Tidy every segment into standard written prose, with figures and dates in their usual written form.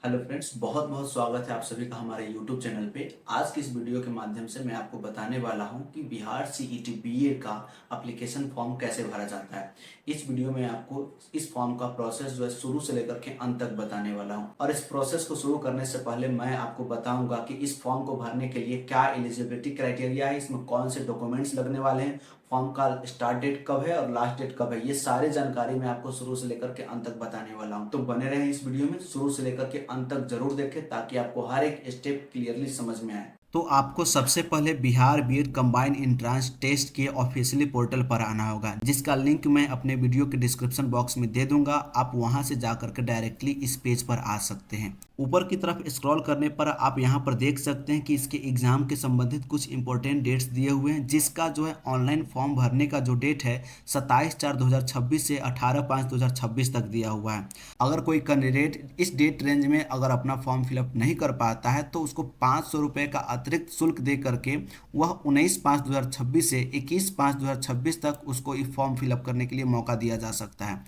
Hello friends, बहुत बहुत स्वागत है आप सभी का हमारे यूट्यूब चैनल पे। आज की इस वीडियो के माध्यम से मैं आपको बताने वाला हूं कि बिहार सीईटी बीए का एप्लीकेशन फॉर्म कैसे भरा जाता है। इस वीडियो में आपको इस फॉर्म का प्रोसेस जो है शुरू से लेकर के अंत तक बताने वाला हूं। और इस प्रोसेस को शुरू करने से पहले मैं आपको बताऊंगा कि इस फॉर्म को भरने के लिए क्या एलिजिबिलिटी क्राइटेरिया है, इसमें कौन से डॉक्यूमेंट्स लगने वाले हैं, फॉर्म का स्टार्ट डेट कब है और लास्ट डेट कब है। ये सारी जानकारी मैं आपको शुरू से लेकर के अंत तक बताने वाला हूं। तो बने रहें इस वीडियो में, शुरू से लेकर के अंत तक जरूर देखें ताकि आपको हर एक स्टेप क्लियरली समझ में आए। तो आपको सबसे पहले Bihar BEd combined entrance test के ऑफिशियली पोर्टल पर आना होगा, जिसका लिंक मैं अपने वीडियो के डिस्क्रिप्शन बॉक्स में दे दूंगा। आप वहां से जाकर के डायरेक्टली इस पेज पर आ सकते हैं। ऊपर की तरफ स्क्रॉल करने पर आप यहां पर देख सकते हैं कि इसके एग्जाम के संबंधित कुछ इंपॉर्टेंट डेट्स दिए हुए हैं, जिसका जो है ऑनलाइन फॉर्म भरने का जो डेट है 27/4/2026 से 18/5/2026 तक दिया हुआ है। अगर कोई कैंडिडेट इस डेट रेंज में अगर अपना फॉर्म फिलअप नहीं कर पाता है तो उसको 500 रुपये का अतिरिक्त शुल्क दे करके वह 19/5/2026 से 21/5/2026 तक उसको ये फॉर्म फिलअप करने के लिए मौका दिया जा सकता है।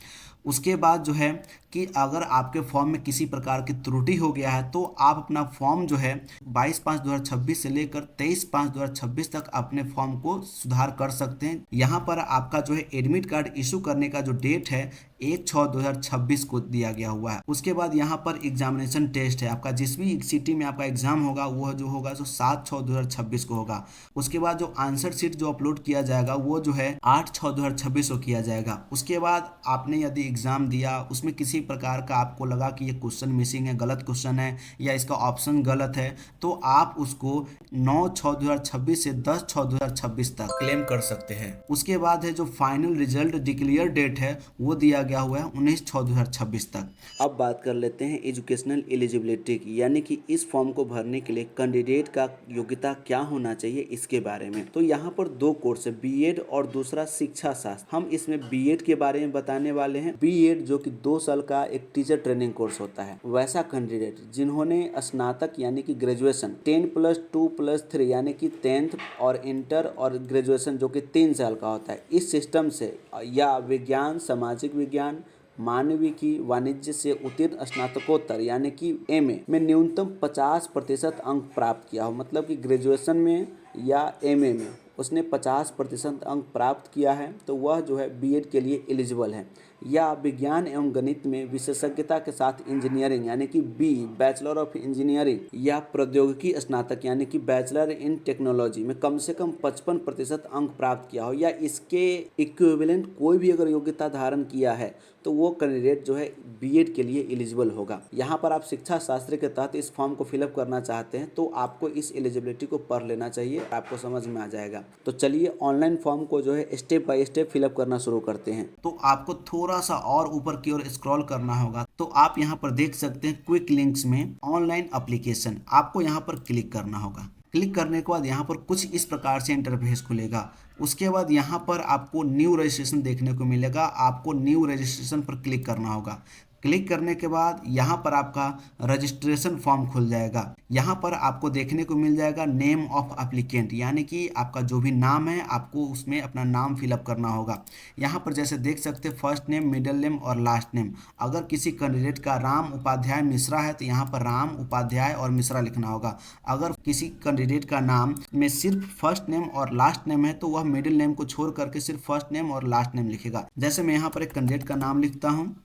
उसके बाद जो है कि अगर आपके फॉर्म में किसी प्रकार की त्रुटि हो गया है तो आप अपना फॉर्म जो है 22/5/2026 से लेकर 23/5/2026 तक अपने फॉर्म को सुधार कर सकते हैं। यहाँ पर आपका जो है एडमिट कार्ड इशू करने का जो डेट है 1/6/2026 को दिया गया हुआ है। उसके बाद यहाँ पर एग्जामिनेशन टेस्ट है, आपका जिस भी सिटी में आपका एग्जाम होगा वह जो होगा सो 7/6/2026 को होगा। उसके बाद जो आंसर शीट जो अपलोड किया जाएगा वो जो है 8/6/2026 को किया जाएगा। उसके बाद आपने यदि एग्जाम दिया, उसमें किसी प्रकार का आपको लगा कि ये क्वेश्चन मिसिंग है, गलत क्वेश्चन है या इसका ऑप्शन गलत है, तो आप उसको 9/6/2026 से 10/6/2026 तक क्लेम कर सकते हैं। उसके बाद है जो फाइनल रिजल्ट डिक्लेयर डेट है वो दिया गया हुआ है 19/6/2026 तक। अब बात कर लेते हैं एजुकेशनल एलिजिबिलिटी की, यानी कि इस फॉर्म को भरने के लिए कैंडिडेट का योग्यता क्या होना चाहिए इसके बारे में। तो यहाँ पर दो कोर्स है, बीएड और दूसरा शिक्षा शास्त्र। हम इसमें बीएड के बारे में बताने वाले हैं। बीएड जो कि 2 साल का एक टीचर ट्रेनिंग कोर्स होता है। वैसा कैंडिडेट जिन्होंने स्नातक यानी कि ग्रेजुएशन 10+2+3 यानी कि 10th और इंटर और ग्रेजुएशन जो कि 3 साल का होता है, इस सिस्टम से या विज्ञान, सामाजिक विज्ञान, मानविकी, वाणिज्य से उत्तीर्ण स्नातकोत्तर यानी कि एमए में न्यूनतम 50% अंक प्राप्त किया हो। मतलब कि ग्रेजुएशन में या एमए में उसने 50% अंक प्राप्त किया है तो वह जो है बीएड के लिए एलिजिबल है। या विज्ञान एवं गणित में विशेषज्ञता के साथ इंजीनियरिंग यानी कि बी बैचलर ऑफ इंजीनियरिंग या प्रौद्योगिकी स्नातक यानी कि बैचलर इन टेक्नोलॉजी में कम से कम 55% अंक प्राप्त किया हो या इसके इक्विवेलेंट कोई भी अगर योग्यता धारण किया है तो वो कैंडिडेट जो है बीएड के लिए एलिजिबल होगा। यहाँ पर आप शिक्षा शास्त्र के तहत इस फॉर्म को फिलअप करना चाहते हैं तो आपको इस एलिजिबिलिटी को पढ़ लेना चाहिए, आपको समझ में आ जाएगा। तो चलिए ऑनलाइन फॉर्म को जो है स्टेप बाय स्टेप फिलअप करना शुरू करते हैं। तो आपको थोड़ा सा और ऊपर की ओर स्क्रॉल करना होगा, तो आप यहाँ पर देख सकते हैं क्विक लिंक्स में ऑनलाइन एप्लीकेशन, आपको यहाँ पर क्लिक करना होगा। क्लिक करने के बाद यहाँ पर कुछ इस प्रकार से इंटरफेस खुलेगा। उसके बाद यहाँ पर आपको न्यू रजिस्ट्रेशन देखने को मिलेगा, आपको न्यू रजिस्ट्रेशन पर क्लिक करना होगा। क्लिक करने के बाद यहाँ पर आपका रजिस्ट्रेशन फॉर्म खुल जाएगा। यहाँ पर आपको देखने को मिल जाएगा नेम ऑफ एप्लीकेंट, यानी कि आपका जो भी नाम है आपको उसमें अपना नाम फिलअप करना होगा। यहाँ पर जैसे देख सकते हैं फर्स्ट नेम, मिडिल नेम और लास्ट नेम। अगर किसी कैंडिडेट का राम उपाध्याय मिश्रा है तो यहाँ पर राम उपाध्याय और मिश्रा लिखना होगा। अगर किसी कैंडिडेट का नाम में सिर्फ फर्स्ट नेम और लास्ट नेम है तो वह मिडिल नेम को छोड़ करके सिर्फ फर्स्ट नेम और लास्ट नेम लिखेगा। जैसे मैं यहाँ पर एक कैंडिडेट का नाम लिखता हूँ,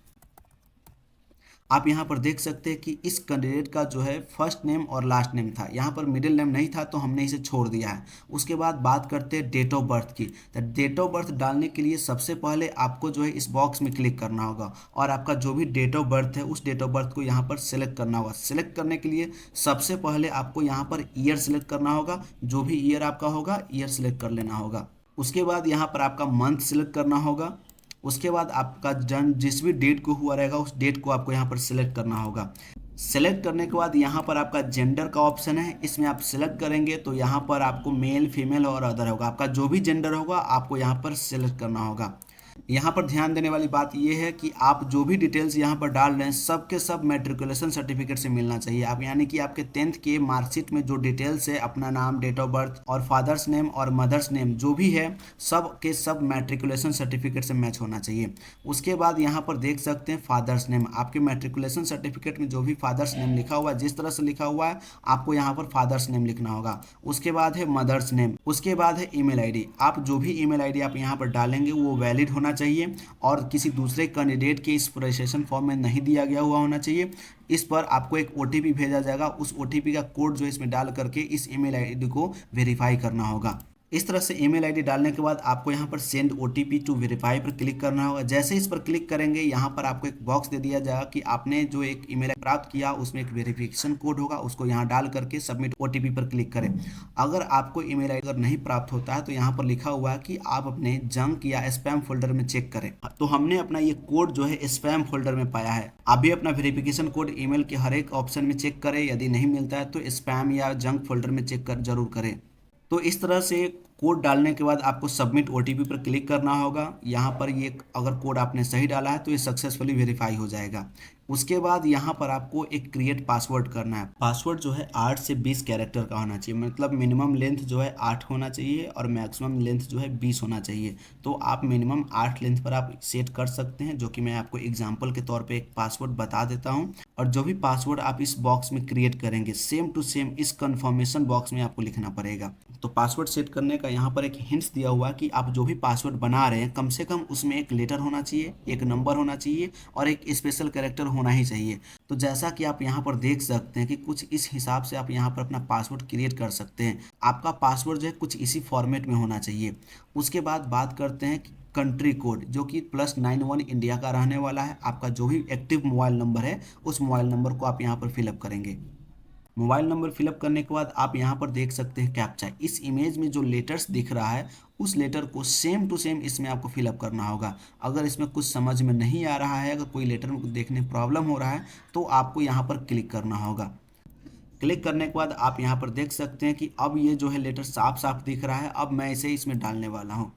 आप यहाँ पर देख सकते हैं कि इस कैंडिडेट का जो है फर्स्ट नेम और लास्ट नेम था, यहाँ पर मिडिल नेम नहीं था तो हमने इसे छोड़ दिया है। उसके बाद बात करते हैं डेट ऑफ बर्थ की। तो डेट ऑफ बर्थ डालने के लिए सबसे पहले आपको जो है इस बॉक्स में क्लिक करना होगा और आपका जो भी डेट ऑफ बर्थ है उस डेट ऑफ बर्थ को यहाँ पर सेलेक्ट करना होगा। सेलेक्ट करने के लिए सबसे पहले आपको यहाँ पर ईयर सेलेक्ट करना होगा, जो भी ईयर आपका होगा ईयर सेलेक्ट कर लेना होगा। उसके बाद यहाँ पर आपका मंथ सेलेक्ट करना होगा। उसके बाद आपका जन्म जिस भी डेट को हुआ रहेगा उस डेट को आपको यहाँ पर सिलेक्ट करना होगा। सेलेक्ट करने के बाद यहाँ पर आपका जेंडर का ऑप्शन है, इसमें आप सिलेक्ट करेंगे तो यहाँ पर आपको मेल, फीमेल और अदर होगा। आपका जो भी जेंडर होगा आपको यहाँ पर सिलेक्ट करना होगा। यहाँ पर ध्यान देने वाली बात यह है कि आप जो भी डिटेल्स यहाँ पर डाल रहे हैं सब के सब मैट्रिकुलेशन सर्टिफिकेट से मिलना चाहिए। आप यानी कि आपके 10th के मार्कशीट में जो डिटेल्स है, अपना नाम, डेट ऑफ बर्थ और फादर्स नेम और मदर्स नेम जो भी है, सब के सब मैट्रिकुलेशन सर्टिफिकेट से मैच होना चाहिए। उसके बाद यहाँ पर देख सकते हैं फादर्स नेम, आपके मैट्रिकुलेशन सर्टिफिकेट में जो भी फादर्स नेम लिखा हुआ है, जिस तरह से लिखा हुआ है आपको यहाँ पर फादर्स नेम लिखना होगा। उसके बाद है मदर्स नेम, उसके बाद है ईमेल आईडी। आप जो भी ईमेल आईडी आप यहाँ पर डालेंगे वो वैलिड होना चाहिए और किसी दूसरे कैंडिडेट के इस रजिस्ट्रेशन फॉर्म में नहीं दिया गया हुआ होना चाहिए। इस पर आपको एक ओटीपी भेजा जाएगा, उस ओटीपी का कोड जो इसमें डाल करके इस ईमेल आईडी को वेरीफाई करना होगा। इस तरह से ईमेल आईडी डालने के बाद आपको यहाँ पर सेंड ओटीपी टू वेरीफाई पर क्लिक करना होगा। जैसे इस पर क्लिक करेंगे यहाँ पर आपको एक बॉक्स दे दिया जाएगा कि आपने जो एक ईमेल प्राप्त किया उसमें एक वेरिफिकेशन कोड होगा, उसको यहाँ डाल करके सबमिट ओटीपी पर क्लिक करें। अगर आपको ईमेल आईडी अगर नहीं प्राप्त होता है तो यहाँ पर लिखा हुआ है कि आप अपने जंक या स्पैम फोल्डर में चेक करें। तो हमने अपना ये कोड जो है स्पैम फोल्डर में पाया है। आप भी अपना वेरिफिकेशन कोड ईमेल के हर एक ऑप्शन में चेक करें, यदि नहीं मिलता है तो स्पैम या जंक फोल्डर में चेक कर जरूर करें। तो इस तरह से कोड डालने के बाद आपको सबमिट ओटीपी पर क्लिक करना होगा। यहाँ पर ये अगर कोड आपने सही डाला है तो ये सक्सेसफुली वेरीफाई हो जाएगा। उसके बाद यहाँ पर आपको एक क्रिएट पासवर्ड करना है। पासवर्ड जो है 8 से 20 कैरेक्टर का होना चाहिए, मतलब मिनिमम लेंथ जो है 8 होना चाहिए और मैक्सिमम लेंथ जो है 20 होना चाहिए। तो आप मिनिमम 8 लेंथ पर आप सेट कर सकते हैं, जो कि मैं आपको एग्जाम्पल के तौर पर एक पासवर्ड बता देता हूँ। और जो भी पासवर्ड आप इस बॉक्स में क्रिएट करेंगे सेम टू सेम इस कन्फर्मेशन बॉक्स में आपको लिखना पड़ेगा। तो पासवर्ड सेट करने का यहाँ पर एक हिंट्स दिया हुआ है कि आप जो भी पासवर्ड बना रहे हैं कम से कम उसमें एक लेटर होना चाहिए, एक नंबर होना चाहिए और एक स्पेशल कैरेक्टर होना ही चाहिए। तो जैसा कि आप यहाँ पर देख सकते हैं कि कुछ इस हिसाब से आप यहाँ पर अपना पासवर्ड क्रिएट कर सकते हैं। आपका पासवर्ड जो है कुछ इसी फॉर्मेट में होना चाहिए। उसके बाद बात करते हैं कि कंट्री कोड जो कि +91 इंडिया का रहने वाला है। आपका जो भी एक्टिव मोबाइल नंबर है उस मोबाइल नंबर को आप यहाँ पर फिलअप करेंगे। मोबाइल नंबर फिलअप करने के बाद आप यहाँ पर देख सकते हैं कैप्चा। इस इमेज में जो लेटर्स दिख रहा है उस लेटर को सेम टू सेम इसमें आपको फिलअप करना होगा। अगर इसमें कुछ समझ में नहीं आ रहा है, अगर कोई लेटर में देखने में प्रॉब्लम हो रहा है तो आपको यहाँ पर क्लिक करना होगा। क्लिक करने के बाद आप यहाँ पर देख सकते हैं कि अब ये जो है लेटर साफ साफ दिख रहा है। अब मैं इसे इसमें डालने वाला हूँ।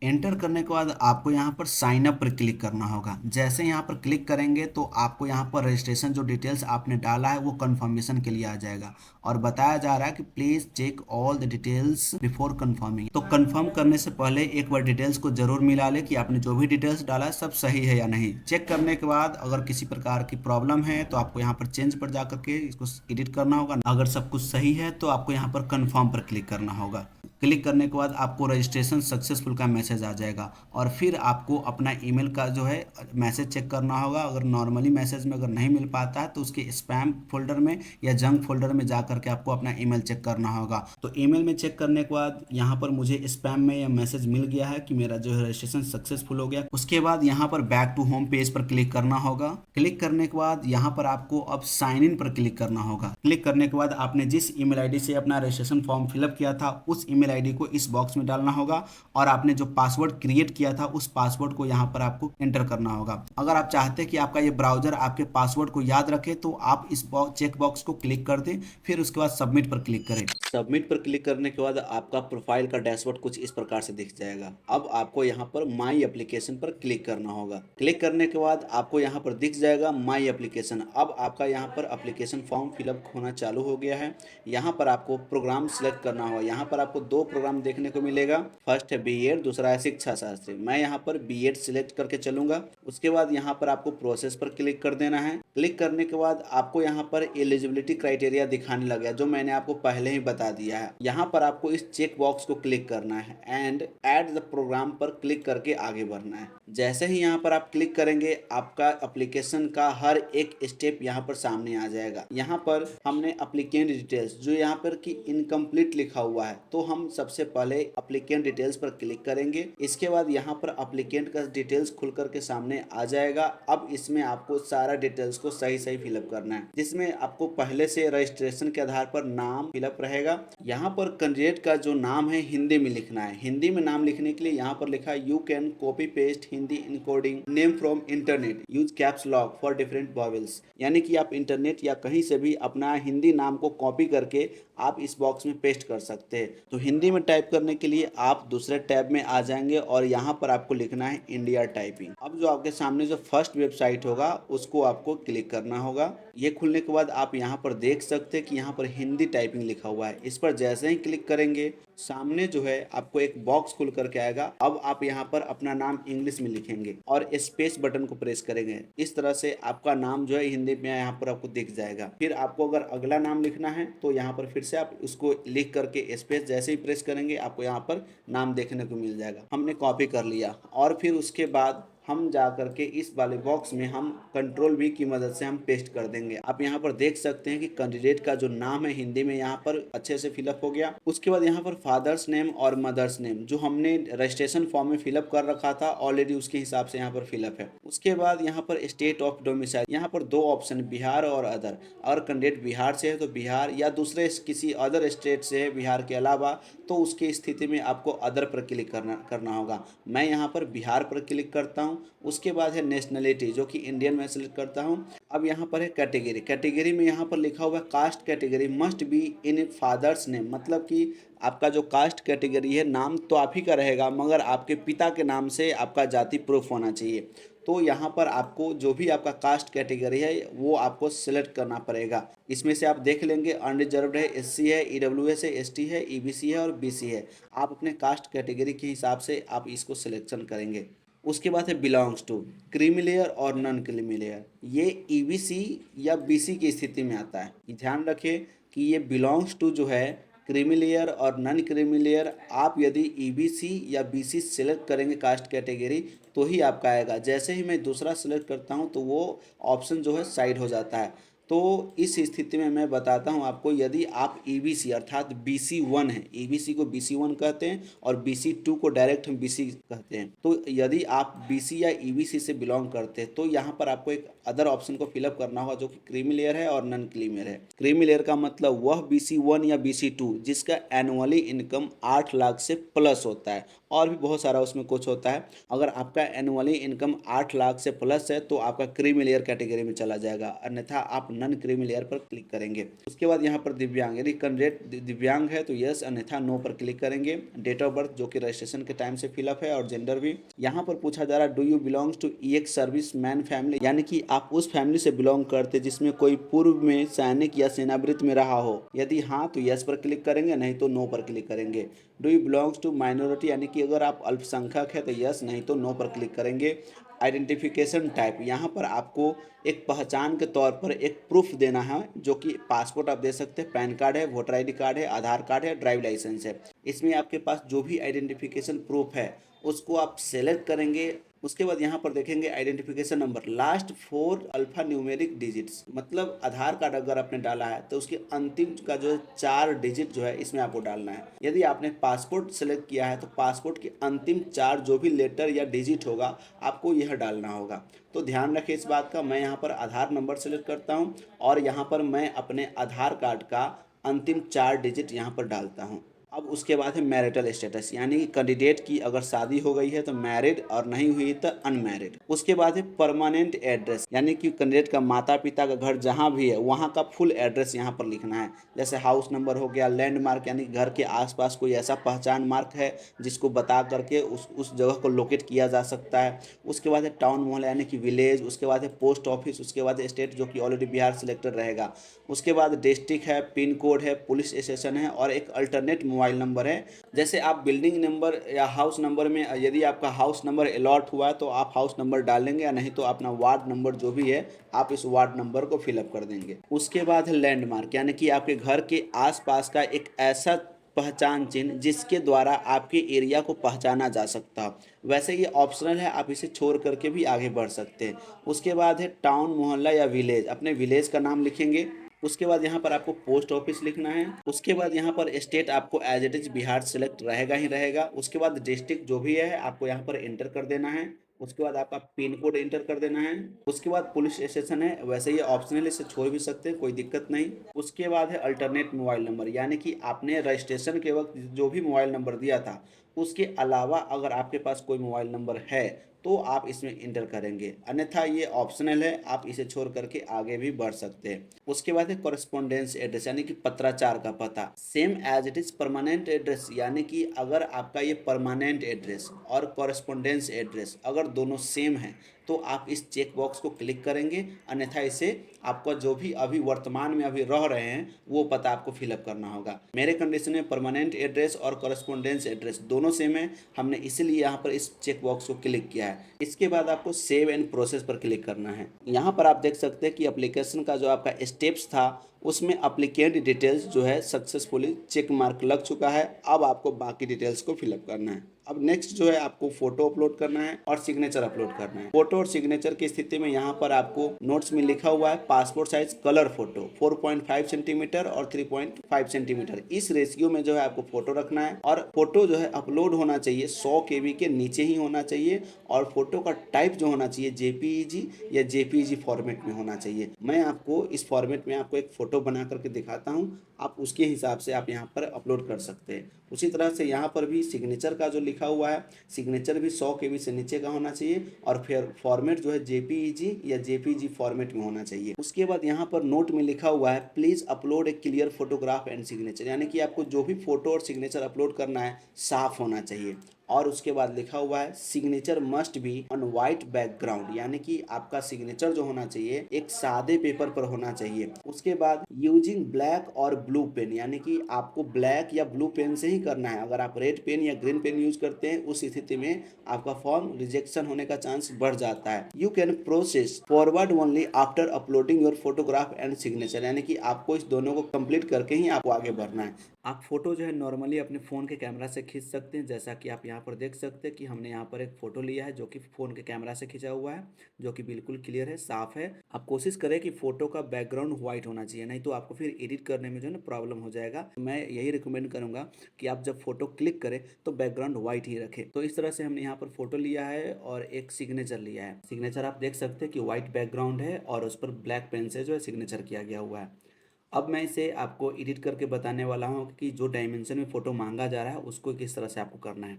एंटर करने के बाद आपको यहाँ पर साइन अप पर क्लिक करना होगा। जैसे यहाँ पर क्लिक करेंगे तो आपको यहाँ पर रजिस्ट्रेशन जो डिटेल्स आपने डाला है वो कंफर्मेशन के लिए आ जाएगा और बताया जा रहा है कि please check all the details before confirming. तो कंफर्म करने से पहले एक बार डिटेल्स को जरूर मिला ले कि आपने जो भी डिटेल्स डाला है सब सही है या नहीं। चेक करने के बाद अगर किसी प्रकार की प्रॉब्लम है तो आपको यहाँ पर चेंज पर जा करके इसको एडिट करना होगा। अगर सब कुछ सही है तो आपको यहाँ पर कंफर्म पर क्लिक करना होगा। क्लिक करने के बाद आपको रजिस्ट्रेशन सक्सेसफुल का मैसेज आ जाएगा और फिर आपको अपना ईमेल का जो है मैसेज चेक करना होगा। अगर नॉर्मली मैसेज में अगर नहीं मिल पाता है तो उसके स्पैम फोल्डर में या जंक फोल्डर में जा करके आपको अपना ईमेल चेक करना होगा। तो ईमेल में चेक करने के बाद यहाँ पर मुझे स्पैम में यह मैसेज मिल गया है कि मेरा जो है रजिस्ट्रेशन सक्सेसफुल हो गया। उसके बाद यहाँ पर बैक टू होम पेज पर क्लिक करना होगा। क्लिक करने के बाद यहाँ पर आपको अब साइन इन पर क्लिक करना होगा। क्लिक करने के बाद आपने जिस ईमेल आईडी से अपना रजिस्ट्रेशन फॉर्म फिलअप किया था उस ईमेल आईडी को इस बॉक्स में डालना होगा और आपने जो पासवर्ड क्रिएट किया था उस पासवर्ड को यहाँ पर आपको एंटर करना होगा। अगर आप चाहते हैं कि आपका ये ब्राउजर आपके पासवर्ड को याद रखे तो आप इस चेक बॉक्स को क्लिक कर दें, फिर उसके बाद सबमिट पर क्लिक करें। सबमिट पर क्लिक करने के बाद आपका प्रोफाइल का डैशबोर्ड कुछ इस प्रकार से दिख जाएगा। अब आपको यहाँ पर माई एप्लीकेशन पर क्लिक करना होगा। क्लिक करने के बाद आपको यहाँ पर दिख जाएगा माई एप्लीकेशन। अब आपका यहाँ पर एप्लीकेशन फॉर्म फिलअप होना चालू हो गया है। यहाँ पर आपको प्रोग्राम सिलेक्ट करना होगा। यहाँ पर आपको 2 प्रोग्राम देखने को मिलेगा। फर्स्ट है बीएड, दूसरा है शिक्षा शास्त्री। मैं यहाँ पर बीएड सिलेक्ट करके चलूंगा। उसके बाद यहाँ पर आपको प्रोसेस पर क्लिक कर देना है। क्लिक करने के बाद आपको यहाँ पर एलिजिबिलिटी क्राइटेरिया दिखाने लगा जो मैंने आपको पहले ही बता दिया है। यहाँ पर आपको इस चेक बॉक्स को क्लिक करना है एंड ऐड द प्रोग्राम पर क्लिक करके आगे बढ़ना है। जैसे ही यहाँ पर आप क्लिक करेंगे आपका एप्लीकेशन का हर एक स्टेप यहाँ पर सामने आ जाएगा। यहाँ पर हमने एप्लीकेंट डिटेल्स जो यहाँ पर कि इनकम्प्लीट लिखा हुआ है तो हम सबसे पहले एप्लीकेंट डिटेल्स पर क्लिक करेंगे। इसके बाद यहाँ पर एप्लीकेंट का डिटेल्स खुल करके सामने आ जाएगा। अब इसमें आपको सारा डिटेल्स को सही सही फिलअप करना है, जिसमें आपको पहले से रजिस्ट्रेशन के आधार पर नाम फिलअप रहेगा। यहाँ पर कैंडिडेट का जो नाम है हिंदी में लिखना है। हिंदी में नाम लिखने के लिए यहाँ पर लिखा है you can copy paste Hindi encoding name from internet use caps lock for different vowels. यानी कि आप इंटरनेट या कहीं से भी अपना हिंदी नाम को कॉपी करके आप इस बॉक्स में पेस्ट कर सकते हैं। तो हिंदी हिंदी में टाइप करने के लिए आप दूसरे टैब में आ जाएंगे और यहाँ पर आपको लिखना है इंडिया टाइपिंग। अब जो आपके सामने जो फर्स्ट वेबसाइट होगा उसको आपको क्लिक करना होगा। ये खुलने के बाद आप यहाँ पर देख सकते हैं कि यहाँ पर हिंदी टाइपिंग लिखा हुआ है। इस पर जैसे ही क्लिक करेंगे सामने जो है आपको एक बॉक्स खुल करके आएगा। अब आप यहाँ पर अपना नाम इंग्लिश में लिखेंगे और स्पेस बटन को प्रेस करेंगे। इस तरह से आपका नाम जो है हिंदी में यहाँ पर आपको दिख जाएगा। फिर आपको अगर अगला नाम लिखना है तो यहाँ पर फिर से आप उसको लिख करके स्पेस जैसे ही प्रेस करेंगे आपको यहाँ पर नाम देखने को मिल जाएगा। हमने कॉपी कर लिया और फिर उसके बाद हम जा करके इस वाले बॉक्स में हम कंट्रोल वी की मदद से हम पेस्ट कर देंगे। आप यहाँ पर देख सकते हैं कि कैंडिडेट का जो नाम है हिंदी में यहाँ पर अच्छे से फिलअप हो गया। उसके बाद यहाँ पर फादर्स नेम और मदर्स नेम जो हमने रजिस्ट्रेशन फॉर्म में फिलअप कर रखा था ऑलरेडी उसके हिसाब से यहाँ पर फिलअप है। उसके बाद यहाँ पर स्टेट ऑफ डोमिसाइल, यहाँ पर दो ऑप्शन बिहार और अदर। अगर कैंडिडेट बिहार से है तो बिहार, या दूसरे किसी अदर स्टेट से है बिहार के अलावा तो उसकी स्थिति में आपको अदर पर क्लिक करना होगा। मैं यहाँ पर बिहार पर क्लिक करता हूँ। उसके बाद है नेशनलिटी जो कि इंडियन में सेलेक्ट करता हूँ। अब यहाँ पर है कैटेगरी। कैटेगरी में यहाँ पर लिखा हुआ है caste category must be in father's name, मतलब कि आपका जो कास्ट कैटेगरी है नाम तो आप ही का रहेगा मगर आपके पिता के नाम से आपका जाति प्रूफ होना चाहिए। तो यहाँ पर आपको जो भी आपका कास्ट कैटेगरी है वो आपको सिलेक्ट करना पड़ेगा। इसमें से आप देख लेंगे अनरिजर्व्ड है, एससी है, ईडब्ल्यूएस है, एसटी है, ईबीसी है और बीसी है। आप अपने कास्ट कैटेगरी के हिसाब से आप इसको सिलेक्शन करेंगे। उसके बाद है बिलोंग्स टू, क्रीमी लेयर और नॉन क्रीमी लेयर। ये ईबीसी या बीसी की स्थिति में आता है। ध्यान रखें कि ये बिलोंग्स टू जो है क्रीमी लेयर और नॉन क्रीमी लेयर, आप यदि ईबीसी या बीसी सेलेक्ट करेंगे कास्ट कैटेगरी तो ही आपका आएगा। जैसे ही मैं दूसरा सेलेक्ट करता हूँ तो वो ऑप्शन जो है साइड हो जाता है। तो इस स्थिति में मैं बताता हूं आपको, यदि आप ईबीसी अर्थात BC1 है, ईबीसी को BC1 कहते हैं और BC2 को डायरेक्ट हम BC कहते हैं। तो यदि आप BC या ईबीसी से बिलोंग करते हैं तो यहाँ पर आपको एक अदर ऑप्शन को फिलअप करना होगा जो कि क्रीमी लेयर है और नॉन क्रीमी लेयर है। क्रीमी लेयर का मतलब वह BC1 या BC2 जिसका एनुअली इनकम 8 लाख से प्लस होता है, और भी बहुत सारा उसमें कुछ होता है। अगर आपका एनुअली इनकम 8 लाख से प्लस है तो आपका क्रीमी लेयर कैटेगरी में चला जाएगा, अन्यथा आप नॉन क्रीमी लेयर पर क्लिक करेंगे। उसके बाद यहाँ पर दिव्यांग, यदि कैंडिडेट दिव्यांग है तो यस, अन्यथा नो पर क्लिक करेंगे। डेट ऑफ बर्थ जो कि रजिस्ट्रेशन के टाइम से फिलअप है और जेंडर भी। यहाँ पर पूछा जा रहा है do you belongs to EX service man family, यानी कि आप उस फैमिली से बिलोंग करते जिसमें कोई पूर्व में सैनिक या सेनावृत्त में रहा हो। यदि हाँ तो यस पर क्लिक करेंगे, नहीं तो नो पर क्लिक करेंगे। Do you belongs to minority, यानी कि अगर आप अल्पसंख्यक है तो यस, नहीं तो नो पर क्लिक करेंगे। आइडेंटिफिकेशन टाइप, यहाँ पर आपको एक पहचान के तौर पर एक प्रूफ देना है जो कि पासपोर्ट आप दे सकते हैं, पैन कार्ड है, वोटर ID कार्ड है, आधार कार्ड है, ड्राइव लाइसेंस है। इसमें आपके पास जो भी आइडेंटिफिकेशन प्रूफ है उसको आप सेलेक्ट करेंगे। उसके बाद यहाँ पर देखेंगे identification number, last 4 alpha numeric digits, मतलब आधार कार्ड अगर आपने डाला है तो उसके अंतिम का जो 4 डिजिट जो है इसमें आपको डालना है। यदि आपने पासपोर्ट सेलेक्ट किया है तो पासपोर्ट के अंतिम 4 जो भी लेटर या डिजिट होगा आपको यह डालना होगा। तो ध्यान रखें इस बात का। मैं यहाँ पर आधार नंबर सेलेक्ट करता हूँ और यहाँ पर मैं अपने आधार कार्ड का अंतिम 4 डिजिट यहाँ पर डालता हूँ। अब उसके बाद है मैरिटल स्टेटस, यानी कि कैंडिडेट की अगर शादी हो गई है तो मैरिड और नहीं हुई तो अनमैरिड। उसके बाद है परमानेंट एड्रेस, यानी कि कैंडिडेट का माता पिता का घर जहाँ भी है वहाँ का फुल एड्रेस यहाँ पर लिखना है। जैसे हाउस नंबर हो गया, लैंडमार्क यानी घर के आसपास कोई ऐसा पहचान मार्क है जिसको बता करके उस जगह को लोकेट किया जा सकता है। उसके बाद है टाउन मोहल्ला यानी कि विलेज। उसके बाद है पोस्ट ऑफिस। उसके बाद है स्टेट जो कि ऑलरेडी बिहार सिलेक्टेड रहेगा। उसके बाद डिस्ट्रिक्ट है, पिन कोड है, पुलिस स्टेशन है और एक अल्टरनेट मोबाइल नंबर है। जैसे आप बिल्डिंग नंबर या हाउस नंबर में यदि आपका हाउस नंबर अलॉट हुआ है तो आप हाउस नंबर डालेंगे, या नहीं तो अपना वार्ड नंबर जो भी है आप इस वार्ड नंबर को फिलअप कर देंगे। उसके बाद है लैंडमार्क, यानी कि आपके घर के आसपास का एक ऐसा पहचान चिन्ह जिसके द्वारा आपके एरिया को पहचाना जा सकता हो। वैसे ये ऑप्शनल है, आप इसे छोड़ करके भी आगे बढ़ सकते हैं। उसके बाद है टाउन मोहल्ला या विलेज, अपने विलेज का नाम लिखेंगे। उसके बाद यहाँ पर आपको पोस्ट ऑफिस लिखना है। उसके बाद यहाँ पर स्टेट आपको as it is Bihar select रहेगा ही रहेगा। उसके बाद डिस्ट्रिक्ट जो भी है आपको यहाँ पर एंटर कर देना है। उसके बाद आपका पिन कोड एंटर कर देना है। उसके बाद पुलिस स्टेशन है, वैसे ये ऑप्शनल, इसे छोड़ भी सकते हैं, कोई दिक्कत नहीं। उसके बाद है अल्टरनेट मोबाइल नंबर, यानी कि आपने रजिस्ट्रेशन के वक्त जो भी मोबाइल नंबर दिया था उसके अलावा अगर आपके पास कोई मोबाइल नंबर है तो आप इसमें इंटर करेंगे, अन्यथा ये ऑप्शनल है, आप इसे छोड़ करके आगे भी बढ़ सकते हैं। उसके बाद है कॉरेस्पॉन्डेंस एड्रेस यानी कि पत्राचार का पता, same as it is permanent address, यानी कि अगर आपका ये परमानेंट एड्रेस और कॉरेस्पॉन्डेंस एड्रेस अगर दोनों सेम है तो आप इस चेक बॉक्स को क्लिक करेंगे, अन्यथा इसे आपका जो भी अभी वर्तमान में अभी रह रहे हैं वो पता आपको फिलअप करना होगा। मेरे कंडीशन में परमानेंट एड्रेस और कॉरेस्पॉन्डेंस एड्रेस दोनों सेम है, हमने इसीलिए यहाँ पर इस चेक बॉक्स को क्लिक किया है। इसके बाद आपको सेव एंड प्रोसेस पर क्लिक करना है। यहाँ पर आप देख सकते हैं कि एप्लीकेशन का जो आपका स्टेप्स था उसमें अप्लीकेंट डिटेल्स जो है सक्सेसफुली चेक मार्क लग चुका है। अब आपको बाकी डिटेल्स को फिलअप करना है। अब नेक्स्ट जो है आपको फोटो अपलोड करना है और सिग्नेचर अपलोड करना है। फोटो और सिग्नेचर की स्थिति में यहाँ पर आपको नोट्स में लिखा हुआ है passport size colour photo 4.5 centimetre और 3.5 सेंटीमीटर, इस रेशियो में जो है आपको फोटो रखना है और फोटो जो है अपलोड होना चाहिए 100 KB के नीचे ही होना चाहिए और फोटो का टाइप जो होना चाहिए जेपीईजी या जेपीईजी फॉर्मेट में होना चाहिए। मैं आपको इस फॉर्मेट में आपको एक फोटो बना करके दिखाता हूँ, आप उसके हिसाब से आप यहाँ पर अपलोड कर सकते हैं। उसी तरह से यहाँ पर भी सिग्नेचर का जो लिखा हुआ है सिग्नेचर भी 100 KB से नीचे का होना चाहिए और फिर फॉर्मेट जो है जेपीईजी या जेपीजी फॉर्मेट में होना चाहिए। उसके बाद यहाँ पर नोट में लिखा हुआ है please upload A clear photograph and signature, यानी कि आपको जो भी फोटो और सिग्नेचर अपलोड करना है साफ होना चाहिए। और उसके बाद लिखा हुआ है signature must be on white background, यानी कि आपका सिग्नेचर जो होना चाहिए एक सादे पेपर पर होना चाहिए। उसके बाद यूजिंग ब्लैक और ब्लू पेन, यानी कि आपको ब्लैक या ब्लू पेन से ही करना है। अगर आप रेड पेन या ग्रीन पेन यूज करते हैं उस स्थिति में आपका फॉर्म रिजेक्शन होने का चांस बढ़ जाता है। You can process forward only after uploading your photograph and signature, यानी कि आपको इस दोनों को कंप्लीट करके ही आपको आगे बढ़ना है। आप फोटो जो है नॉर्मली अपने फ़ोन के कैमरा से खींच सकते हैं, जैसा कि आप यहाँ पर देख सकते हैं कि हमने यहाँ पर एक फ़ोटो लिया है जो कि फ़ोन के कैमरा से खींचा हुआ है, जो कि बिल्कुल क्लियर है, साफ़ है। आप कोशिश करें कि फ़ोटो का बैकग्राउंड वाइट होना चाहिए, नहीं तो आपको फिर एडिट करने में जो है ना प्रॉब्लम हो जाएगा। मैं यही रिकमेंड करूँगा कि आप जब फ़ोटो क्लिक करें तो बैकग्राउंड वाइट ही रखें। तो इस तरह से हमने यहाँ पर फ़ोटो लिया है और एक सिग्नेचर लिया है। सिग्नेचर आप देख सकते हैं कि वाइट बैकग्राउंड है और उस पर ब्लैक पेन से जो है सिग्नेचर किया गया हुआ है। अब मैं इसे आपको एडिट करके बताने वाला हूँ कि जो डायमेंशन में फ़ोटो मांगा जा रहा है उसको किस तरह से आपको करना है।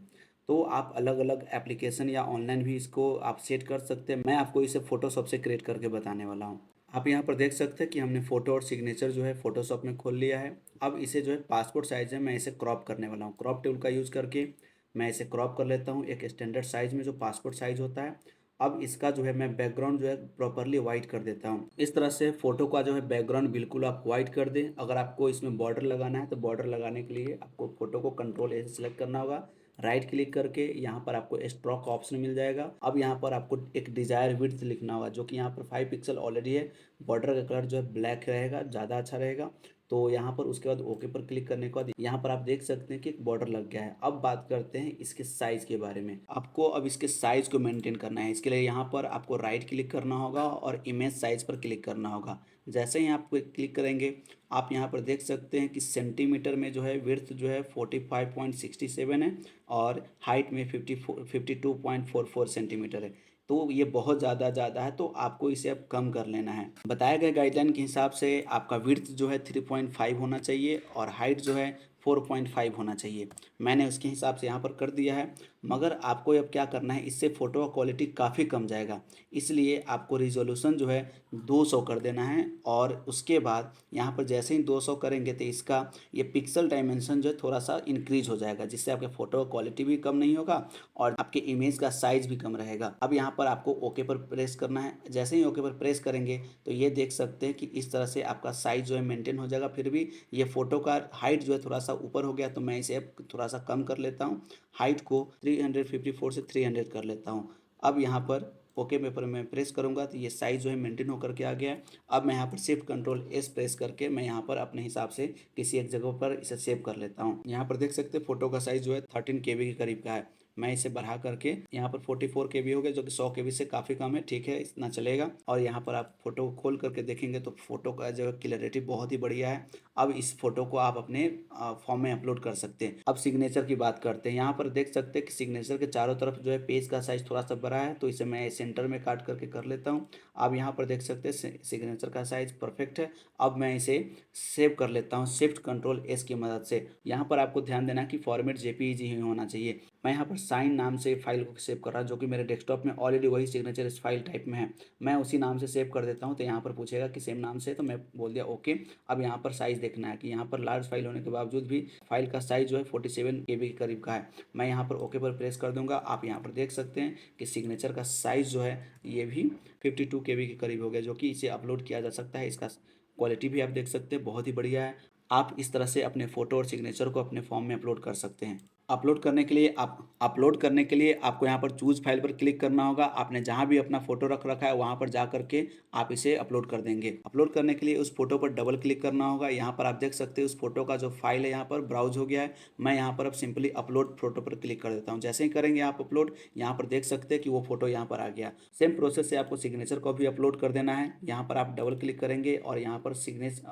तो आप अलग अलग एप्लीकेशन या ऑनलाइन भी इसको आप सेट कर सकते हैं। मैं आपको इसे फ़ोटोशॉप से क्रिएट करके बताने वाला हूँ। आप यहाँ पर देख सकते हैं कि हमने फ़ोटो और सिग्नेचर जो है फ़ोटोशॉप में खोल लिया है। अब इसे जो है पासपोर्ट साइज़ है, मैं इसे क्रॉप करने वाला हूँ। क्रॉप टूल का यूज़ करके मैं इसे क्रॉप कर लेता हूँ एक स्टैंडर्ड साइज़ में जो पासपोर्ट साइज़ होता है। अब इसका जो है मैं बैकग्राउंड जो है प्रॉपरली वाइट कर देता हूँ। इस तरह से फोटो का जो है बैकग्राउंड बिल्कुल आप वाइट कर दें। अगर आपको इसमें बॉर्डर लगाना है तो बॉर्डर लगाने के लिए आपको फोटो को कंट्रोल ए से सिलेक्ट करना होगा, राइट क्लिक करके यहाँ पर आपको स्ट्रोक ऑप्शन मिल जाएगा। अब यहाँ पर आपको एक डिजायर विड्थ लिखना होगा, जो कि यहाँ पर 5 पिक्सल ऑलरेडी है। बॉर्डर का कलर जो है ब्लैक रहेगा, ज़्यादा अच्छा रहेगा। तो यहाँ पर उसके बाद ओके पर क्लिक करने के बाद यहाँ पर आप देख सकते हैं कि एक बॉर्डर लग गया है। अब बात करते हैं इसके साइज के बारे में। आपको अब इसके साइज को मेंटेन करना है। इसके लिए यहाँ पर आपको राइट क्लिक करना होगा और इमेज साइज पर क्लिक करना होगा। जैसे ही आप क्लिक करेंगे आप यहाँ पर देख सकते हैं कि सेंटीमीटर में जो है विड्थ जो है 45.67 है और हाइट में 52.44 सेंटीमीटर है। तो ये बहुत ज़्यादा है, तो आपको इसे अब कम कर लेना है। बताए गए गाइडलाइन के हिसाब से आपका विड्थ जो है 3.5 होना चाहिए और हाइट जो है 4.5 होना चाहिए। मैंने उसके हिसाब से यहाँ पर कर दिया है। मगर आपको अब क्या करना है, इससे फ़ोटो का क्वालिटी काफ़ी कम जाएगा, इसलिए आपको रिजोल्यूशन जो है 200 कर देना है। और उसके बाद यहाँ पर जैसे ही 200 करेंगे तो इसका ये पिक्सल डायमेंशन जो है थोड़ा सा इंक्रीज हो जाएगा, जिससे आपके फ़ोटो का क्वालिटी भी कम नहीं होगा और आपके इमेज का साइज़ भी कम रहेगा। अब यहाँ पर आपको ओके पर प्रेस करना है। जैसे ही ओके पर प्रेस करेंगे तो ये देख सकते हैं कि इस तरह से आपका साइज़ जो है मेंटेन हो जाएगा। फिर भी ये फ़ोटो का हाइट जो है थोड़ा सा ऊपर हो गया, तो मैं इसे अब थोड़ा सा कम कर लेता हूँ। हाइट को 354 से 300 कर लेता हूँ। अब यहाँ पर ओके पे पर मैं प्रेस करूँगा तो ये साइज़ जो है मेंटेन होकर के आ गया है। अब मैं यहाँ पर शिफ्ट कंट्रोल एस प्रेस करके मैं यहाँ पर अपने हिसाब से किसी एक जगह पर इसे सेव कर लेता हूँ। यहाँ पर देख सकते हैं फोटो का साइज़ जो है 13 KB के करीब का है। मैं इसे बढ़ा करके यहाँ पर 44 KB हो गया, जो कि 100 KB से काफ़ी कम है। ठीक है, इतना चलेगा। और यहाँ पर आप फोटो को खोल करके देखेंगे तो फोटो का जो है क्लियरिटी बहुत ही बढ़िया है। अब इस फोटो को आप अपने फॉर्म में अपलोड कर सकते हैं। अब सिग्नेचर की बात करते हैं। यहाँ पर देख सकते हैं कि सिग्नेचर के चारों तरफ जो है पेज का साइज थोड़ा सा बड़ा है, तो इसे मैं सेंटर में काट करके कर लेता हूँ। अब यहाँ पर देख सकते हैं सिग्नेचर का साइज परफेक्ट है। अब मैं इसे सेव कर लेता हूँ शिफ्ट कंट्रोल एस की मदद से। यहाँ पर आपको ध्यान देना कि फॉर्मेट जेपीईजी ही होना चाहिए। मैं यहाँ पर साइन नाम से फाइल को सेव कर रहा है, जो कि मेरे डेस्कटॉप में ऑलरेडी वही सिग्नेचर इस फाइल टाइप में है। मैं उसी नाम से सेव कर देता हूँ। तो यहाँ पर पूछेगा कि सेम नाम से, तो मैं बोल दिया ओके। अब यहाँ पर साइज़ देखना है कि यहाँ पर लार्ज फाइल होने के बावजूद भी फाइल का साइज़ जो है 47 KB के करीब का है। मैं यहाँ पर ओके पर प्रेस कर दूंगा। आप यहाँ पर देख सकते हैं कि सिग्नेचर का साइज़ जो है ये भी 52 KB के करीब हो गया, जो कि इसे अपलोड किया जा सकता है। इसका क्वालिटी भी आप देख सकते हैं, बहुत ही बढ़िया है। आप इस तरह से अपने फ़ोटो और सिग्नेचर को अपने फॉर्म में अपलोड कर सकते हैं। अपलोड करने के लिए आपको यहाँ पर चूज़ फाइल पर क्लिक करना होगा। आपने जहाँ भी अपना फ़ोटो रख रखा है वहाँ पर जा करके आप इसे अपलोड कर देंगे। अपलोड करने के लिए उस फोटो पर डबल क्लिक करना होगा। यहाँ पर आप देख सकते हैं उस फोटो का जो फाइल है यहाँ पर ब्राउज हो गया है। मैं यहाँ पर अब सिंपली अपलोड फोटो पर क्लिक कर देता हूँ। जैसे ही करेंगे आप अपलोड, यहाँ पर देख सकते हैं कि वो फोटो यहाँ पर आ गया। सेम प्रोसेस से आपको सिग्नेचर को भी अपलोड कर देना है। यहाँ पर आप डबल क्लिक करेंगे और यहाँ पर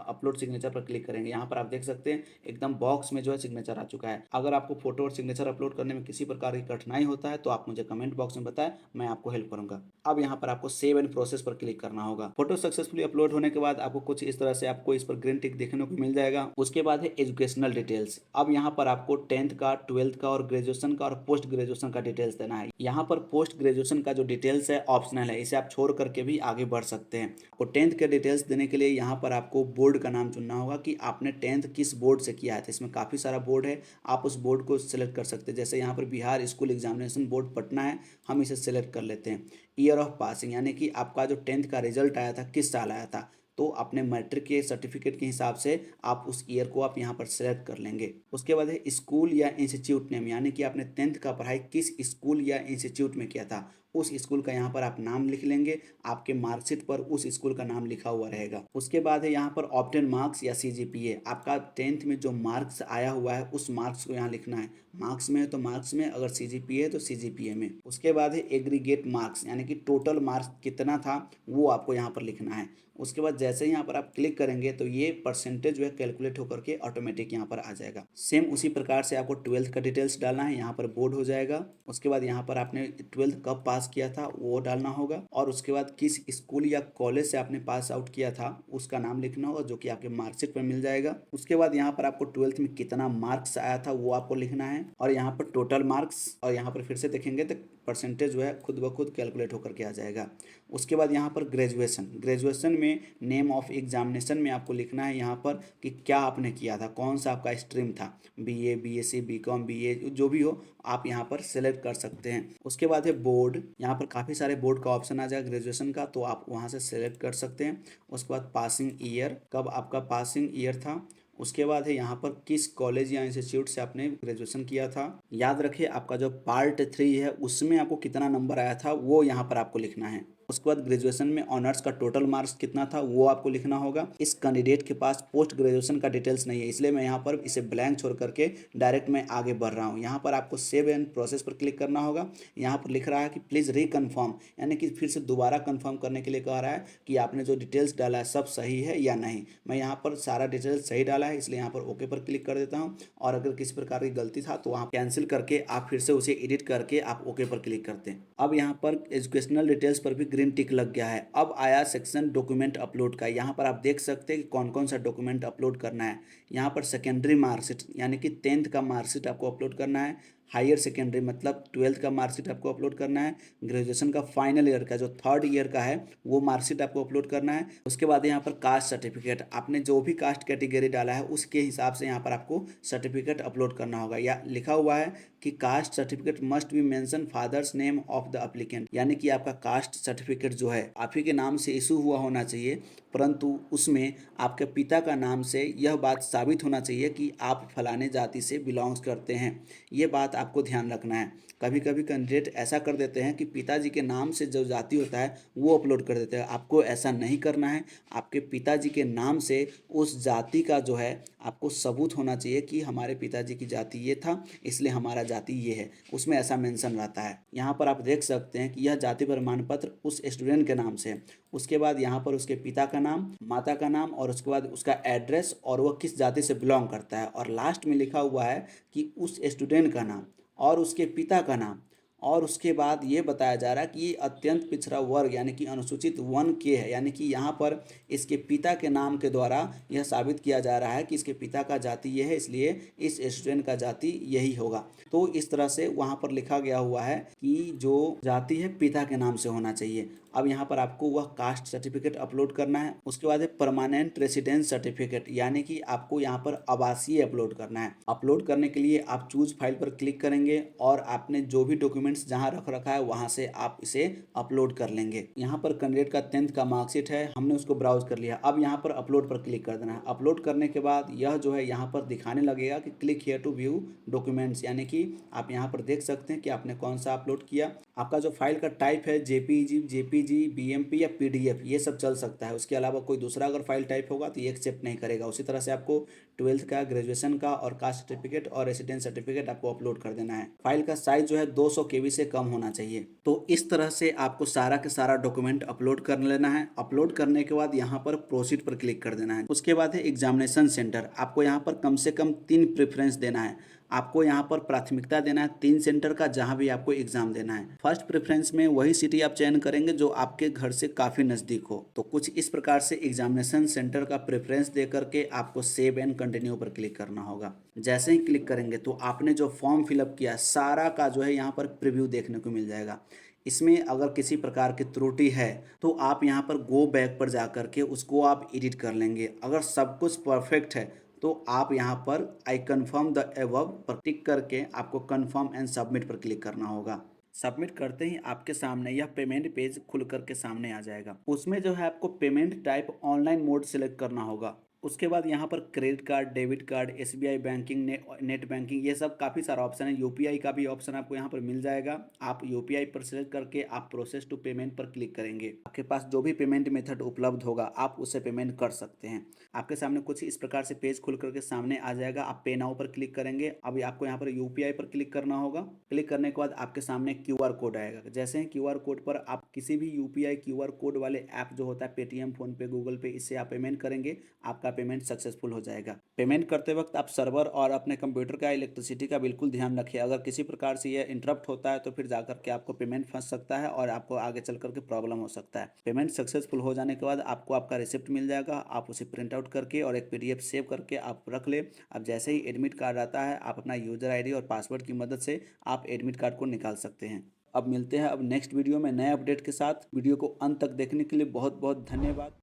अपलोड सिग्नेचर पर क्लिक करेंगे। यहाँ पर आप देख सकते हैं एकदम बॉक्स में जो है सिग्नेचर आ चुका है। अगर आपको फोटो और सिग्नेचर अपलोड करने में किसी प्रकार की कठिनाई होता है तो आप मुझे कमेंट बॉक्स में बताएं, मैं आपको हेल्प करूंगा। अब यहाँ पर आपको सेव एंड प्रोसेस पर क्लिक करना होगा। फोटो सक्सेसफुली अपलोड होने के बाद आपको कुछ इस तरह से आपको इस पर ग्रीन टिक देखने को मिल जाएगा। उसके बाद है एजुकेशनल डिटेल्स। अब यहाँ पर आपको 10th का, 12th का और ग्रेजुएशन का और पोस्ट ग्रेजुएशन का डिटेल्स देना है। यहाँ पर पोस्ट ग्रेजुएशन का जो डिटेल्स है ऑप्शनल है, इसे आप छोड़ करके भी आगे बढ़ सकते हैं। आपको 10th के डिटेल्स देने के लिए यहाँ पर आपको बोर्ड का नाम चुनना होगा कि आपने 10th किस बोर्ड से किया है। तो इसमें काफ़ी सारा बोर्ड है, आप उस बोर्ड को सिलेक्ट कर सकते हैं। जैसे यहाँ पर Bihar school examination board Patna है, हम इसे सिलेक्ट कर लेते हैं। ईयर ऑफ पासिंग यानी कि आपका जो 10th का रिजल्ट आया था किस साल आया था, तो अपने मैट्रिक के सर्टिफिकेट के हिसाब से आप उस ईयर को आप यहाँ पर सेलेक्ट कर लेंगे। उसके बाद है स्कूल या इंस्टीट्यूट नेम, यानी कि आपने 10th का पढ़ाई किस स्कूल या इंस्टीट्यूट में किया था, उस स्कूल का यहाँ पर आप नाम लिख लेंगे। आपके मार्कशीट पर उस स्कूल का नाम लिखा हुआ रहेगा। उसके बाद है यहाँ पर ऑब्टेन मार्क्स या CGPA, आपका 10th में जो मार्क्स आया हुआ है उस मार्क्स को यहाँ लिखना है। मार्क्स में है तो मार्क्स में, अगर CGPA है तो CGPA में। उसके बाद है एग्रीगेट मार्क्स, यानी कि टोटल मार्क्स कितना था वो आपको यहाँ पर लिखना है। उसके बाद जैसे ही यहाँ पर आप क्लिक करेंगे तो ये परसेंटेज जो है कैलकुलेट होकर के ऑटोमेटिक यहाँ पर आ जाएगा। सेम उसी प्रकार से आपको 12th का डिटेल्स डालना है, यहाँ पर बोर्ड हो जाएगा। उसके बाद यहाँ पर आपने 12th कब पास किया था वो डालना होगा, और उसके बाद किस स्कूल या कॉलेज से आपने पास आउट किया था उसका नाम लिखना होगा, जो कि आपके मार्कशीट पर मिल जाएगा। उसके बाद यहाँ पर आपको 12th में कितना मार्क्स आया था वो आपको लिखना है, और यहाँ पर टोटल मार्क्स, और यहाँ पर फिर से देखेंगे तो परसेंटेज जो है खुद ब खुद कैलकुलेट होकर के आ जाएगा। उसके बाद यहाँ पर ग्रेजुएशन में नेम ऑफ एग्जामिनेशन में आपको लिखना है यहाँ पर कि क्या आपने किया था, कौन सा आपका स्ट्रीम था, BA, BSc, BCom, BA जो भी हो आप यहाँ पर सेलेक्ट कर सकते हैं। उसके बाद है बोर्ड, यहाँ पर काफ़ी सारे बोर्ड का ऑप्शन आ जाएगा ग्रेजुएशन का, तो आप वहाँ से सेलेक्ट कर सकते हैं। उसके बाद पासिंग ईयर, कब आपका पासिंग ईयर था। उसके बाद है यहाँ पर किस कॉलेज या इंस्टीट्यूट से आपने ग्रेजुएशन किया था। याद रखिए आपका जो पार्ट 3 है उसमें आपको कितना नंबर आया था वो यहाँ पर आपको लिखना है। उसके बाद ग्रेजुएशन में ऑनर्स का टोटल मार्क्स कितना था वो आपको लिखना होगा। इस कैंडिडेट के पास पोस्ट ग्रेजुएशन का डिटेल्स नहीं है, इसलिए मैं यहाँ पर इसे ब्लैंक छोड़ करके डायरेक्ट मैं आगे बढ़ रहा हूँ। यहाँ पर आपको सेव एंड प्रोसेस पर क्लिक करना होगा। यहाँ पर लिख रहा है कि प्लीज़ रिकन्फर्म, यानी कि फिर से दोबारा कन्फर्म करने के लिए कह रहा है कि आपने जो डिटेल्स डाला है सब सही है या नहीं। मैं यहाँ पर सारा डिटेल्स सही डाला है, इसलिए यहाँ पर ओके पर क्लिक कर देता हूँ। और अगर किसी प्रकार की गलती था तो वहाँ कैंसिल करके आप फिर से उसे एडिट करके आप ओके पर क्लिक करते हैं। अब यहाँ पर एजुकेशनल डिटेल्स पर भी ग्रीन टिक लग गया है। अब आया सेक्शन डॉक्यूमेंट अपलोड का। यहाँ पर आप देख सकते हैं कि कौन कौन सा डॉक्यूमेंट अपलोड करना है। यहाँ पर सेकेंडरी मार्कशीट यानी कि 10th का मार्कशीट आपको अपलोड करना है। हायर सेकेंडरी मतलब 12th का मार्कशीट आपको अपलोड करना है। ग्रेजुएशन का फाइनल ईयर का जो 3rd ईयर का है वो मार्कशीट आपको अपलोड करना है। उसके बाद यहाँ पर कास्ट सर्टिफिकेट, आपने जो भी कास्ट कैटेगरी डाला है उसके हिसाब से यहाँ पर आपको सर्टिफिकेट अपलोड करना होगा। या लिखा हुआ है कि caste certificate must be mention father's name of the applicant, यानी कि आपका कास्ट सर्टिफिकेट जो है आप ही के नाम से इशू हुआ होना चाहिए, परंतु उसमें आपके पिता का नाम से यह बात साबित होना चाहिए कि आप फलाने जाति से बिलोंग्स करते हैं। ये बात आपको ध्यान रखना है। कभी कभी कैंडिडेट ऐसा कर देते हैं कि पिताजी के नाम से जो जाति होता है वो अपलोड कर देते हैं। आपको ऐसा नहीं करना है। आपके पिताजी के नाम से उस जाति का जो है आपको सबूत होना चाहिए कि हमारे पिताजी की जाति ये था इसलिए हमारा जाति ये है, उसमें ऐसा मेंशन रहता है। यहाँ पर आप देख सकते हैं कि यह जाति प्रमाण पत्र उस स्टूडेंट के नाम से है। उसके बाद यहाँ पर उसके पिता का नाम, माता का नाम, और उसके बाद उसका एड्रेस और वह किस जाति से बिलोंग करता है, और लास्ट में लिखा हुआ है कि उस स्टूडेंट का नाम और उसके पिता का नाम और उसके बाद ये बताया जा रहा है कि ये अत्यंत पिछड़ा वर्ग यानी कि अनुसूचित 1K है, यानी कि यहाँ पर इसके पिता के नाम के द्वारा यह साबित किया जा रहा है कि इसके पिता का जाति ये है, इसलिए इस स्टूडेंट का जाति यही होगा। तो इस तरह से वहाँ पर लिखा गया हुआ है कि जो जाति है पिता के नाम से होना चाहिए। अब यहाँ पर आपको वह कास्ट सर्टिफिकेट अपलोड करना है। उसके बाद है परमानेंट रेसिडेंस सर्टिफिकेट, यानी कि आपको यहाँ पर आवासीय अपलोड करना है। अपलोड करने के लिए आप चूज फाइल पर क्लिक करेंगे और आपने जो भी डॉक्यूमेंट्स जहाँ रख रखा है वहाँ से आप इसे अपलोड कर लेंगे। यहाँ पर कैंडिडेट का 10th का मार्कशीट है, हमने उसको ब्राउज कर लिया। अब यहाँ पर अपलोड पर क्लिक कर देना है। अपलोड करने के बाद यह जो है यहाँ पर दिखाने लगेगा कि click here to view documents, यानी कि आप यहाँ पर देख सकते हैं कि आपने कौन सा अपलोड किया। आपका जो फाइल का टाइप है जेपीजी, बीएमपी या पीडीएफ, ये सब चल सकता है। उसके अलावा कोई दूसरा अगर फाइल टाइप होगा तो ये एक्सेप्ट नहीं करेगा। उसी तरह से आपको 12th का, ग्रेजुएशन का और कास्ट सर्टिफिकेट और रेसिडेंस सर्टिफिकेट आपको अपलोड कर देना है। फाइल का साइज जो है 200 KB से कम होना चाहिए। तो इस तरह से आपको सारा के सारा डॉक्यूमेंट अपलोड कर लेना है। अपलोड करने के बाद यहाँ पर प्रोसीड पर क्लिक कर देना है। उसके बाद है एग्जामिनेशन सेंटर। आपको यहाँ पर कम से कम 3 प्रेफरेंस देना है। आपको यहाँ पर प्राथमिकता देना है 3 सेंटर का जहाँ भी आपको एग्जाम देना है। फर्स्ट प्रेफरेंस में वही सिटी आप चयन करेंगे जो आपके घर से काफ़ी नज़दीक हो। तो कुछ इस प्रकार से एग्जामिनेशन सेंटर का प्रेफरेंस दे करके आपको सेव एंड कंटिन्यू पर क्लिक करना होगा। जैसे ही क्लिक करेंगे तो आपने जो फॉर्म फिलअप किया सारा का जो है यहाँ पर प्रीव्यू देखने को मिल जाएगा। इसमें अगर किसी प्रकार की त्रुटि है तो आप यहाँ पर गो बैक पर जा करके उसको आप एडिट कर लेंगे। अगर सब कुछ परफेक्ट है तो आप यहाँ पर आई कन्फर्म द एबव पर टिक करके आपको कन्फर्म एंड सबमिट पर क्लिक करना होगा। सबमिट करते ही आपके सामने यह पेमेंट पेज खुल करके सामने आ जाएगा। उसमें जो है आपको payment type online mode select करना होगा। उसके बाद यहाँ पर credit card, debit card, SBI banking, net banking, ये सब काफ़ी सारा ऑप्शन है। यूपीआई का भी ऑप्शन आपको यहाँ पर मिल जाएगा। आप यूपीआई पर सेलेक्ट करके आप प्रोसेस टू पेमेंट पर क्लिक करेंगे। आपके पास जो भी पेमेंट मेथड उपलब्ध होगा आप उसे पेमेंट कर सकते हैं। आपके सामने कुछ इस प्रकार से पेज खुल करके सामने आ जाएगा। आप पे नाउ पर क्लिक करेंगे। अभी आपको यहाँ पर यूपीआई पर क्लिक करना होगा। क्लिक करने के बाद आपके सामने क्यूआर कोड आएगा। जैसे ही क्यूआर कोड पर आप किसी भी यूपीआई क्यूआर कोड वाले ऐप जो होता है पेटीएम, फोन पे, गूगल पे, इससे आप पेमेंट करेंगे, आपका पेमेंट सक्सेसफुल हो जाएगा। पेमेंट करते वक्त आप सर्वर और अपने कंप्यूटर का इलेक्ट्रिसिटी का बिल्कुल ध्यान रखिए। अगर किसी प्रकार से यह इंटरप्ट होता है तो फिर जाकर के आपको पेमेंट फंस सकता है और आपको आगे चल करके प्रॉब्लम हो सकता है। पेमेंट सक्सेसफुल हो जाने के बाद आपको आपका रिसिप्ट मिल जाएगा। आप उसे प्रिंट आउट करके और एक पीडीएफ सेव करके आप रख ले। अब जैसे ही एडमिट कार्ड आता है आप अपना यूजर आईडी और पासवर्ड की मदद से आप एडमिट कार्ड को निकाल सकते हैं। अब मिलते हैं अब नेक्स्ट वीडियो में नए अपडेट के साथ। वीडियो को अंत तक देखने के लिए बहुत बहुत धन्यवाद।